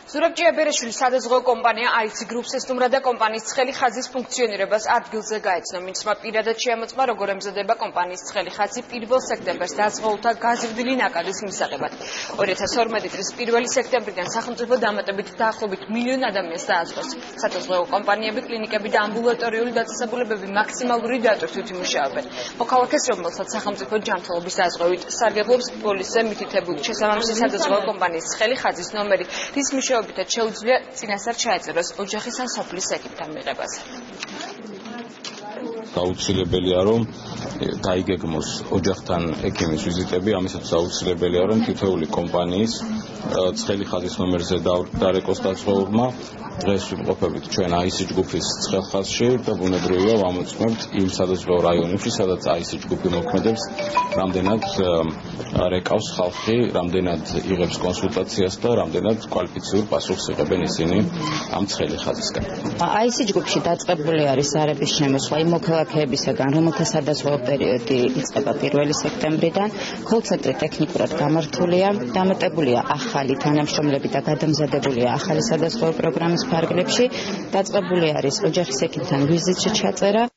ზურაბ ჭიაბერაშვილის სადაზღვევო კომპანია IC Group-ს ესტუმრა და კომპანიის ცხელი ხაზის ფუნქციონირებას ადგილზე გაეცნო. მისმა პირადად შეამოწმა, როგორ ემზადება კომპანიის ცხელი ხაზი 1 სექტემბერს დაზღვეულთა გაზრდილი ნაკადის მისაღებად. 2012 წლის 1 სექტემბრიდან სახელმწიფო დამატებით დაახლოებით მილიონ ადამიანს დააზღვევს. სადაზღვევო კომპანიები, კლინიკები და ამბულატორიული დაწესებულებები მაქსიმალური დატვირთვით იმუშავებენ. მოქალაქეს, რომელსაც სახელმწიფო ჯანმრთელობის დაზღვევით სარგებლობს, პოლიციზე მითითებული შესაბამისი სადაზღვევო კომპანიის ცხელი ხაზის ნომერი, რის მიშოვებითაც შეუძლია წინასწარ ჩაეწეროს ოჯახის ან სოფლის ეკიპთან მიღებაზე. აუცილებელია რომ დაიგეგმოს ოჯახთან ექიმის ვიზიტები, ამისათვის აუცილებელია რომ თითოეული კომპანიის ცხელი ხაზის ნომერზე დარეკოს დაზღვეულმა. დღეს ვიმყოფებით ჩვენ IC ჯგუფის ცხელ ხაზში და ბუნებრივია ვამოწმებთ იმ სადაზღვევო რაიონებში, სადაც IC ჯგუფი მოქმედებს, რამდენად რეკავს ხალხი, რამდენად იღებს კონსულტაციას და რამდენად კვალიფიციურ პასუხს იღებენ ისინი ამ ცხელი ხაზისგან. IC ჯგუფში დაწყებული არის ზარების შემოსვლა იმ მოქალაქეებისაგან, რომელთა სადაზღვევო პერიოდი იწყება 1 სექტემბრიდან. კოლ-ცენტრი ტექნიკურად გამართულია, დამატებულია ახალი თანამშრომლები და გადამზადებულია ახალი სადაზღვევო პროგრამის ფარგლებში, დაწყებული არის ოჯახის ექიმთან ვიზიტში ჩაწერა.